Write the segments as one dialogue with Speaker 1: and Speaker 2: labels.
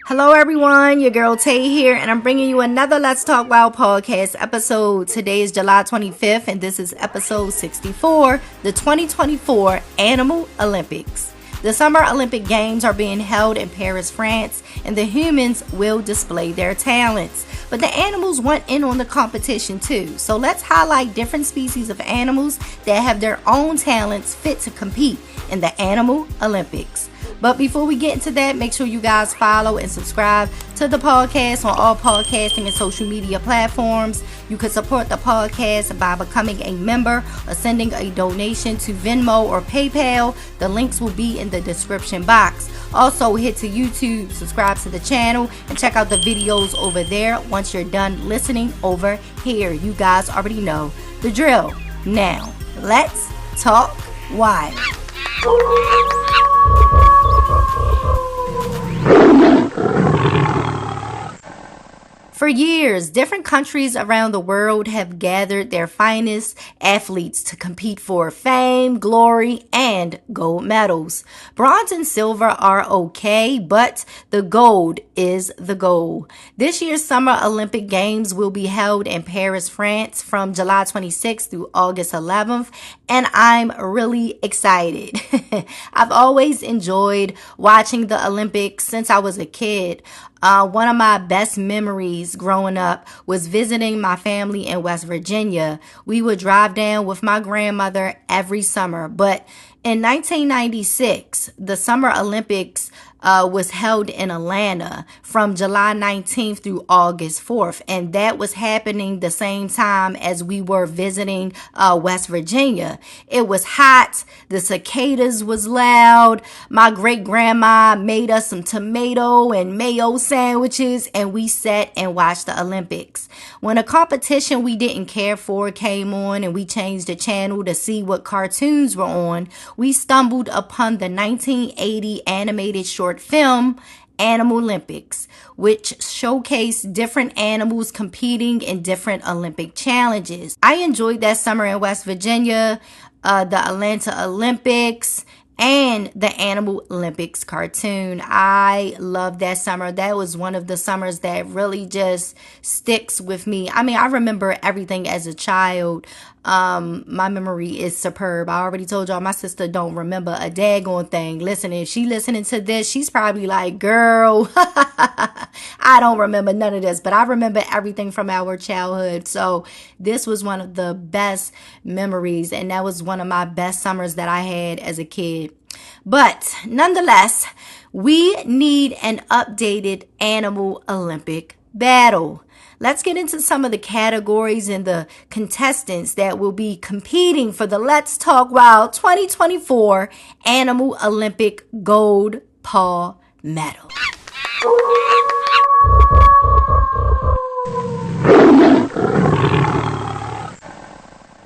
Speaker 1: Hello everyone, your girl Tay here, and I'm bringing you another Let's Talk Wild podcast episode. Today is July 25th, and this is episode 64, the 2024 Animal Olympics. The Summer Olympic Games are being held in Paris, France, and the humans will display their talents. But the animals want in on the competition too. So let's highlight different species of animals that have their own talents fit to compete in the Animal Olympics. But before we get into that, make sure you guys follow and subscribe to the podcast on all podcasting and social media platforms. You can support the podcast by becoming a member or sending a donation to Venmo or PayPal. The links will be in the description box. Also, hit to YouTube, subscribe to the channel, and check out the videos over there once you're done listening over here. You guys already know the drill. Now, let's talk wild. For years, different countries around the world have gathered their finest athletes to compete for fame, glory, and gold medals. Bronze and silver are okay, but the gold is the goal. This year's Summer Olympic Games will be held in Paris, France from July 26th through August 11th, and I'm really excited. I've always enjoyed watching the Olympics since I was a kid. One of my best memories growing up was visiting my family in West Virginia. We would drive down with my grandmother every summer. But in 1996, the Summer Olympics was held in Atlanta from July 19th through August 4th. And that was happening the same time as we were visiting West Virginia. It was hot. The cicadas was loud. My great grandma made us some tomato and mayo sandwiches, and we sat and watched the Olympics. When a competition we didn't care for came on and we changed the channel to see what cartoons were on, we stumbled upon the 1980 animated short film Animalympics, which showcased different animals competing in different Olympic challenges. I enjoyed that summer in West Virginia, the Atlanta Olympics, and the Animal Olympics cartoon. I love that summer. That was one of the summers that really just sticks with me. I mean, I remember everything as a child. My memory is superb. I already told y'all my sister don't remember a daggone thing. Listen, if she listening to this, she's probably like, girl, I don't remember none of this, but I remember everything from our childhood. So this was one of the best memories, and that was one of my best summers that I had as a kid. But nonetheless, we need an updated Animal Olympic battle. Let's get into some of the categories and the contestants that will be competing for the Let's Talk Wild 2024 Animal Olympic Gold Paw Medal.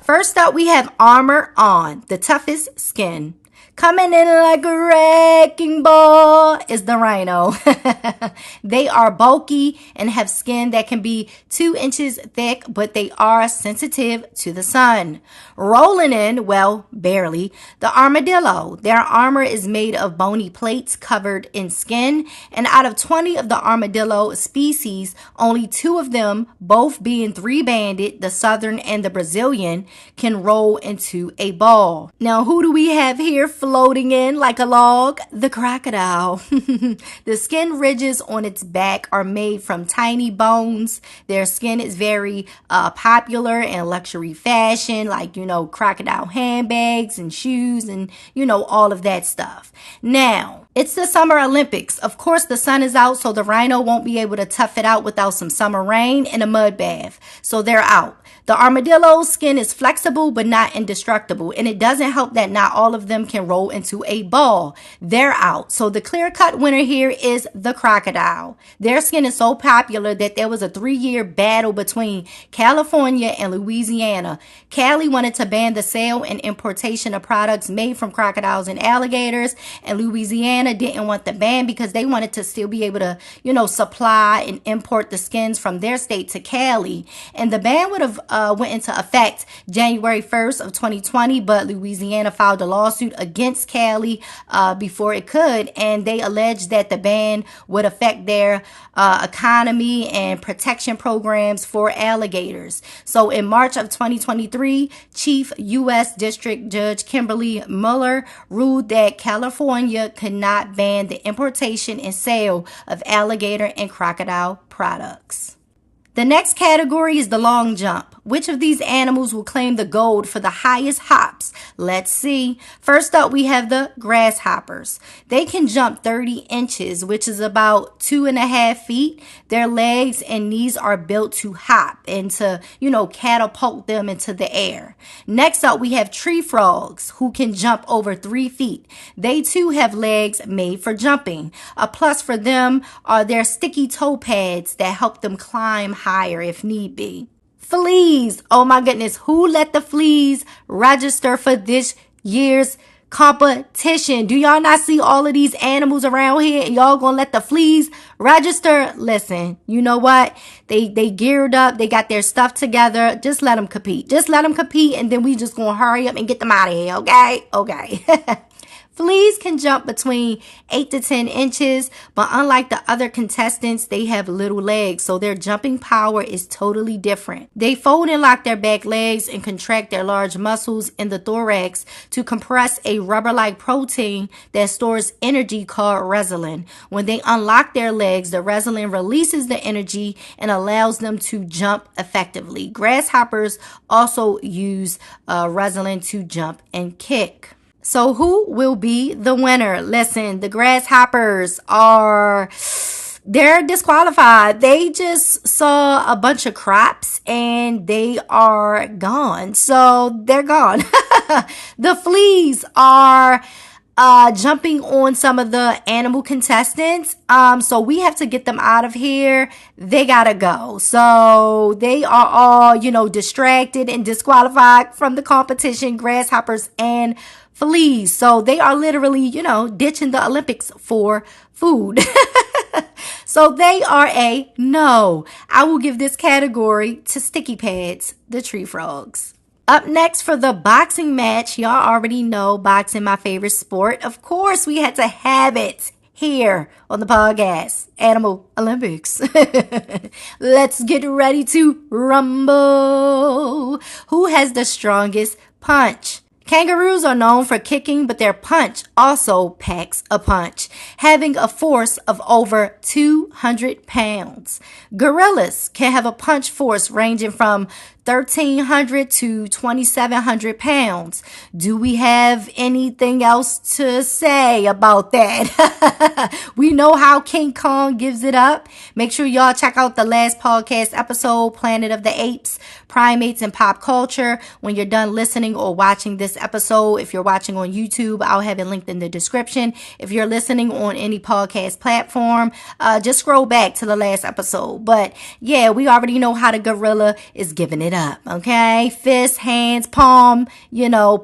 Speaker 1: First up, we have Armor On, the toughest skin. Coming in like a wrecking ball is the rhino. They are bulky and have skin that can be 2 inches thick, but they are sensitive to the sun. Rolling in, well, barely, the armadillo. Their armor is made of bony plates covered in skin, and out of 20 of the armadillo species, only 2 of them, both being 3-banded, the southern and the Brazilian, can roll into a ball. Now, who do we have here floating in like a log? The crocodile. The skin ridges on its back are made from tiny bones. Their skin is very popular in luxury fashion, like, crocodile handbags and shoes and, all of that stuff. Now, it's the Summer Olympics. Of course, the sun is out, so the rhino won't be able to tough it out without some summer rain and a mud bath. So they're out. The armadillo's skin is flexible but not indestructible, and it doesn't help that not all of them can roll into a ball. They're out. So the clear-cut winner here is the crocodile. Their skin is so popular that there was a 3-year battle between California and Louisiana. Cali wanted to ban the sale and importation of products made from crocodiles and alligators, and Louisiana Louisiana didn't want the ban because they wanted to still be able to, supply and import the skins from their state to Cali. And the ban would have went into effect January 1st of 2020, but Louisiana filed a lawsuit against Cali before it could, and they alleged that the ban would affect their economy and protection programs for alligators. So in March of 2023, Chief U.S. District Judge Kimberly Mueller ruled that California could not ban the importation and sale of alligator and crocodile products. The next category is the long jump. Which of these animals will claim the gold for the highest hops? Let's see. First up, we have the grasshoppers. They can jump 30 inches, which is about 2.5 feet. Their legs and knees are built to hop and to, catapult them into the air. Next up, we have tree frogs who can jump over 3 feet. They too have legs made for jumping. A plus for them are their sticky toe pads that help them climb higher if need be. Fleas. Oh my goodness. Who let the fleas register for this year's competition? Do y'all not see all of these animals around here? Y'all gonna let the fleas register? Listen, you know what? They geared up. They got their stuff together. Just let them compete. Just let them compete, and then we just gonna hurry up and get them out of here. Okay. Fleas can jump between 8 to 10 inches, but unlike the other contestants, they have little legs, so their jumping power is totally different. They fold and lock their back legs and contract their large muscles in the thorax to compress a rubber-like protein that stores energy called resilin. When they unlock their legs, the resilin releases the energy and allows them to jump effectively. Grasshoppers also use resilin to jump and kick. So who will be the winner? Listen, the grasshoppers they're disqualified. They just saw a bunch of crops and they are gone. So they're gone. The fleas are jumping on some of the animal contestants. So we have to get them out of here. They gotta go. So they are all, distracted and disqualified from the competition, grasshoppers and fleas. So they are literally, ditching the Olympics for food. So they are a no. I will give this category to sticky pads, the tree frogs. Up next for the boxing match, y'all already know boxing, my favorite sport. Of course, we had to have it here on the podcast, Animalympics. Let's get ready to rumble. Who has the strongest punch? Kangaroos are known for kicking, but their punch also packs a punch, having a force of over 200 pounds. Gorillas can have a punch force ranging from 1,300 to 2,700 pounds. Do we have anything else to say about that? We know how King Kong gives it up. Make sure y'all check out the last podcast episode, Planet of the Apes, Primates, and Pop Culture. When you're done listening or watching this episode, if you're watching on YouTube, I'll have it linked in the description. If you're listening on any podcast platform, just scroll back to the last episode. But yeah, we already know how the gorilla is giving it up. Okay, fist, hands, palm,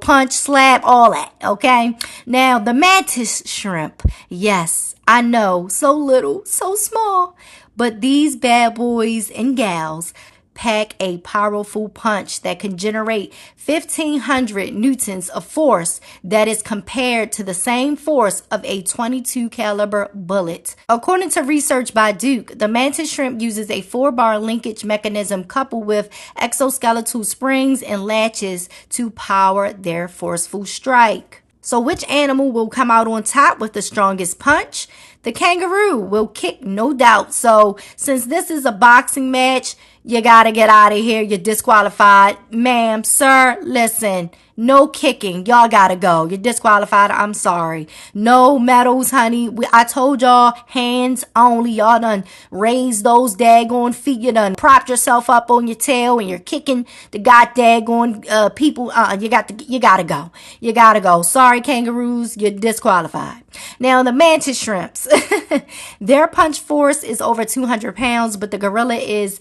Speaker 1: punch, slap, all that. Okay, now the mantis shrimp. Yes, I know, so little, so small, but these bad boys and gals pack a powerful punch that can generate 1,500 newtons of force that is compared to the same force of a .22 caliber bullet. According to research by Duke, the mantis shrimp uses a 4-bar linkage mechanism coupled with exoskeletal springs and latches to power their forceful strike. So which animal will come out on top with the strongest punch? The kangaroo will kick, no doubt. So since this is a boxing match, you gotta get out of here. You're disqualified. Ma'am, sir, listen. No kicking. Y'all gotta go. You're disqualified. I'm sorry. No medals, honey. I told y'all, hands only. Y'all done raised those daggone feet. You done propped yourself up on your tail and you're kicking the god daggone people. You gotta go. You gotta go. Sorry, kangaroos. You're disqualified. Now, the mantis shrimps. Their punch force is over 200 pounds, but the gorilla is,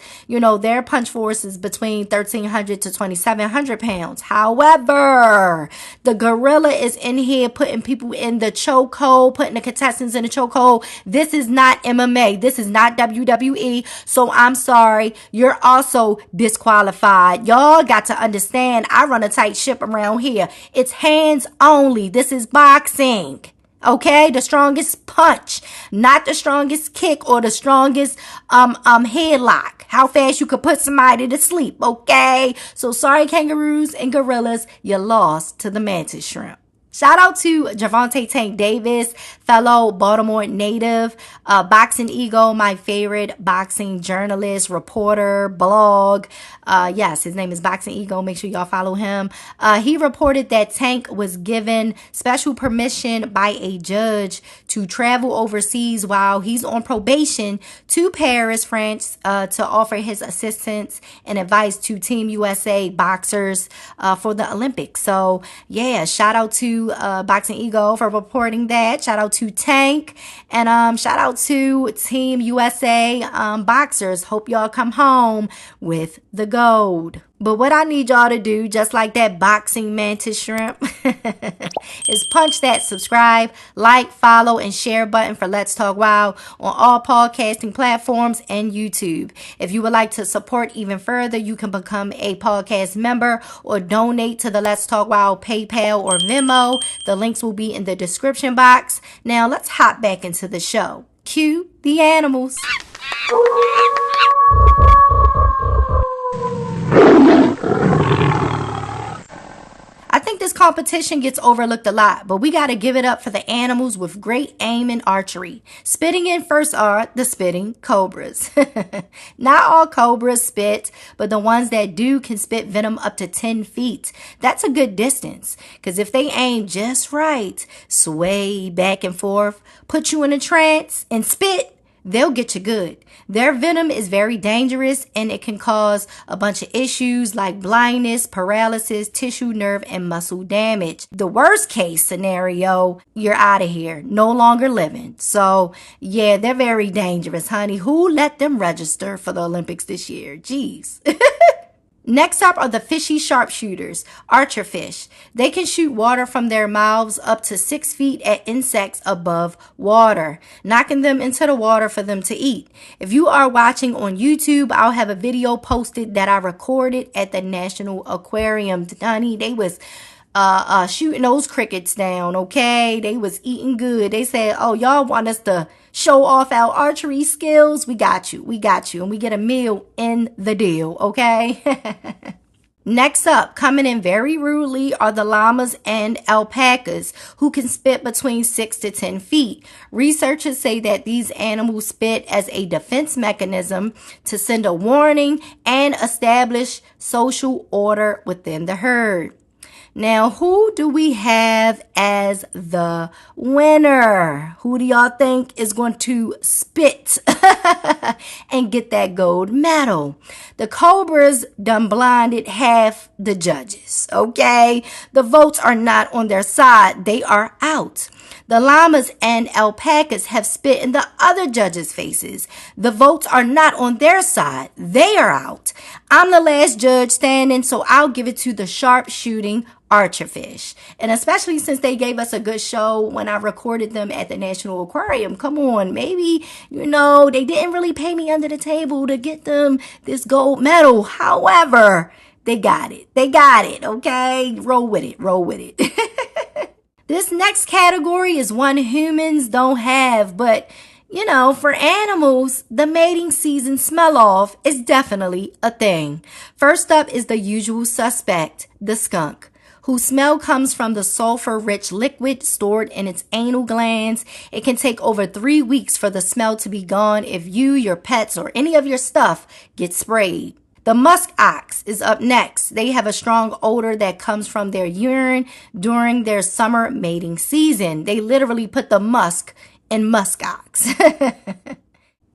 Speaker 1: So their punch force is between 1,300 to 2,700 pounds. However, the gorilla is in here putting people in the chokehold, putting the contestants in the chokehold. This is not MMA. This is not WWE. So I'm sorry. You're also disqualified. Y'all got to understand, I run a tight ship around here. It's hands only. This is boxing. Okay, the strongest punch, not the strongest kick or the strongest headlock. How fast you could put somebody to sleep, okay? So sorry, kangaroos and gorillas, you lost to the mantis shrimp. Shout out to Javante Tank Davis, fellow Baltimore native, Boxing Eagle, my favorite boxing journalist, reporter, blog. Yes, his name is Boxing Eagle. Make sure y'all follow him. He reported that Tank was given special permission by a judge to travel overseas while he's on probation to Paris, France, to offer his assistance and advice to Team USA boxers for the Olympics. So, yeah, shout out to Boxing Eagle for reporting that. Shout out to Tank, and shout out to Team USA boxers. Hope y'all come home with the gold. But what I need y'all to do, just like that boxing mantis shrimp, is punch that subscribe, like, follow, and share button for Let's Talk Wild on all podcasting platforms and YouTube. If you would like to support even further, you can become a podcast member or donate to the Let's Talk Wild PayPal or Venmo. The links will be in the description box. Now let's hop back into the show. Cue the animals. I think this competition gets overlooked a lot, but we got to give it up for the animals with great aim and archery. Spitting in first are the spitting cobras. Not all cobras spit, but the ones that do can spit venom up to 10 feet. That's a good distance, because if they aim just right, sway back and forth, put you in a trance, and spit, they'll get you good. Their venom is very dangerous, and it can cause a bunch of issues like blindness, paralysis, tissue, nerve, and muscle damage. The worst case scenario, you're out of here, no longer living. So yeah, they're very dangerous, honey. Who let them register for the Olympics this year? Jeez. Next up are the fishy sharpshooters, archerfish. They can shoot water from their mouths up to 6 feet at insects above water, knocking them into the water for them to eat. If you are watching on YouTube, I'll have a video posted that I recorded at the National Aquarium. Honey, they was shooting those crickets down, okay? They was eating good. They said, oh, y'all want us to show off our archery skills? We got you. And we get a meal in the deal, okay? Next up, coming in very rudely are the llamas and alpacas, who can spit between 6 to 10 feet. Researchers say that these animals spit as a defense mechanism to send a warning and establish social order within the herd. Now, who do we have as the winner? Who do y'all think is going to spit and get that gold medal? The Cobras done blinded half the judges, okay? The votes are not on their side. They are out. The llamas and alpacas have spit in the other judges' faces. The votes are not on their side. They are out. I'm the last judge standing, so I'll give it to the sharpshooting archerfish. And especially since they gave us a good show when I recorded them at the National Aquarium. Come on, maybe, they didn't really pay me under the table to get them this gold medal. However, they got it. Okay? Roll with it. This next category is one humans don't have, but for animals, the mating season smell off is definitely a thing. First up is the usual suspect, the skunk, whose smell comes from the sulfur-rich liquid stored in its anal glands. It can take over 3 weeks for the smell to be gone if you, your pets, or any of your stuff get sprayed. The musk ox is up next. They have a strong odor that comes from their urine during their summer mating season. They literally put the musk in musk ox.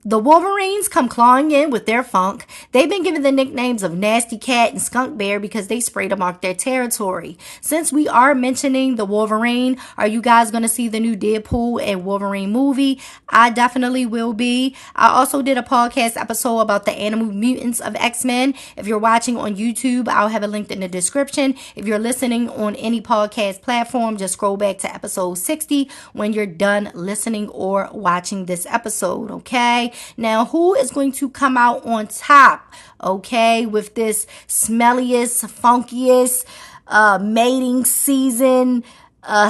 Speaker 1: The Wolverines come clawing in with their funk. They've been given the nicknames of Nasty Cat and Skunk Bear because they spray to mark their territory. Since we are mentioning the Wolverine, are you guys going to see the new Deadpool and Wolverine movie? I definitely will be. I also did a podcast episode about the Animal Mutants of X-Men. If you're watching on YouTube, I'll have it linked in the description. If you're listening on any podcast platform, just scroll back to episode 60 when you're done listening or watching this episode, okay? Now, who is going to come out on top, okay, with this smelliest, funkiest mating season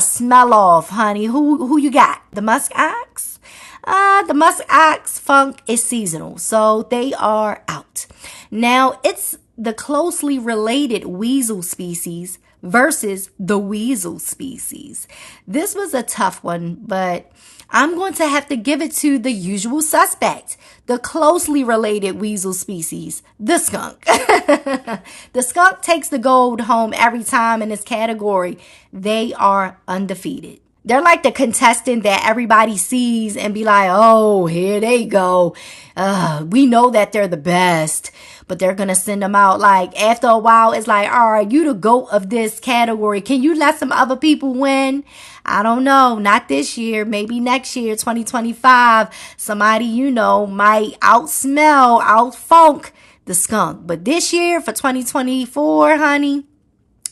Speaker 1: smell off, honey? Who you got? The musk ox? The musk ox funk is seasonal, so they are out. Now, it's the closely related weasel species versus the weasel species. This was a tough one, but I'm going to have to give it to the usual suspect, the closely related weasel species, the skunk. The skunk takes the gold home every time in this category. They are undefeated. They're like the contestant that everybody sees and be like, oh, here they go. We know that they're the best, but they're going to send them out. Like, after a while, it's like, all right, you the GOAT of this category. Can you let some other people win? I don't know. Not this year. Maybe next year, 2025. Somebody, might outsmell, outfunk the skunk. But this year, for 2024, honey,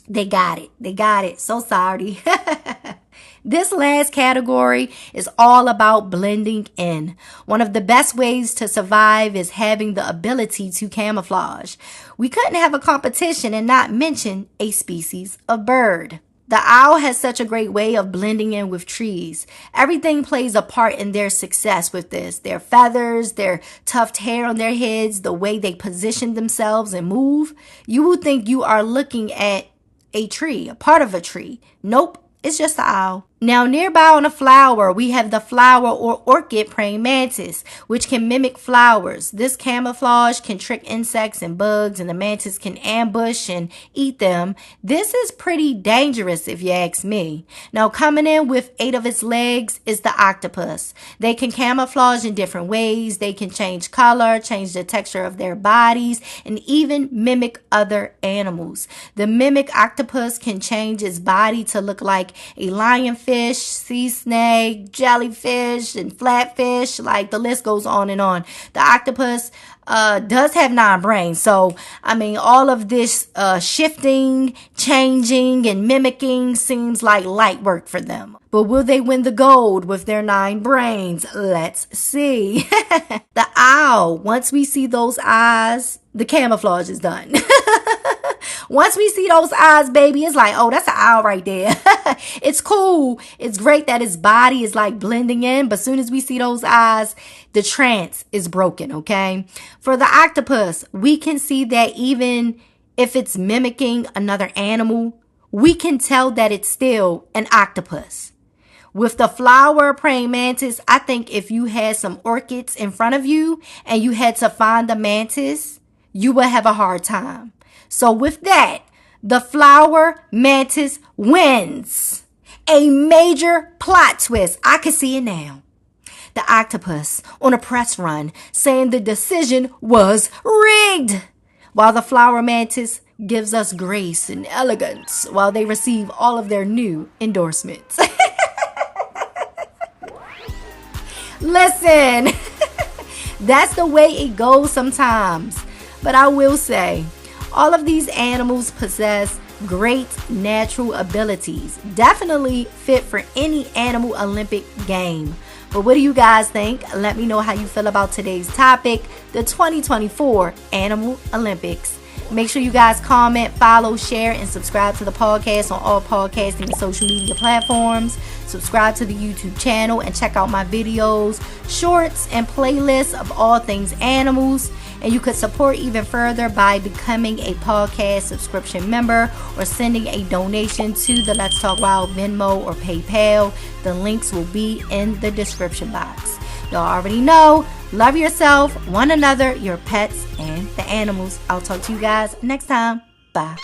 Speaker 1: they got it. They got it. So sorry. This last category is all about blending in. One of the best ways to survive is having the ability to camouflage. We couldn't have a competition and not mention a species of bird. The owl has such a great way of blending in with trees. Everything plays a part in their success with this. Their feathers, their tufted hair on their heads, the way they position themselves and move. You will think you are looking at a tree, a part of a tree. Nope. It's just the owl. Now, nearby on a flower, we have the flower or orchid praying mantis, which can mimic flowers. This camouflage can trick insects and bugs, and the mantis can ambush and eat them. This is pretty dangerous, if you ask me. Now, coming in with 8 of its legs is the octopus. They can camouflage in different ways. They can change color, change the texture of their bodies, and even mimic other animals. The mimic octopus can change its body to look like a lionfish, sea snake, jellyfish, and flatfish. Like, the list goes on and on. The octopus does have 9 brains. So, all of this shifting, changing, and mimicking seems like light work for them. But will they win the gold with their 9 brains? Let's see. The owl, once we see those eyes, the camouflage is done. Once we see those eyes, baby, it's like, oh, that's an owl right there. It's cool. It's great that his body is like blending in. But soon as we see those eyes, the trance is broken, okay? For the octopus, we can see that even if it's mimicking another animal, we can tell that it's still an octopus. With the flower praying mantis, I think if you had some orchids in front of you and you had to find the mantis, you would have a hard time. So with that, the flower mantis wins. A major plot twist. I can see it now. The octopus on a press run saying the decision was rigged, while the flower mantis gives us grace and elegance while they receive all of their new endorsements. Listen, that's the way it goes sometimes. But I will say, all of these animals possess great natural abilities, definitely fit for any Animal Olympic game. But what do you guys think? Let me know how you feel about today's topic, the 2024 Animal Olympics. Make sure you guys comment, follow, share, and subscribe to the podcast on all podcasting and social media platforms. Subscribe to the YouTube channel and check out my videos, shorts, and playlists of all things animals. And you could support even further by becoming a podcast subscription member or sending a donation to the Let's Talk Wild Venmo or PayPal. The links will be in the description box. Y'all already know, love yourself, one another, your pets, and the animals. I'll talk to you guys next time. Bye.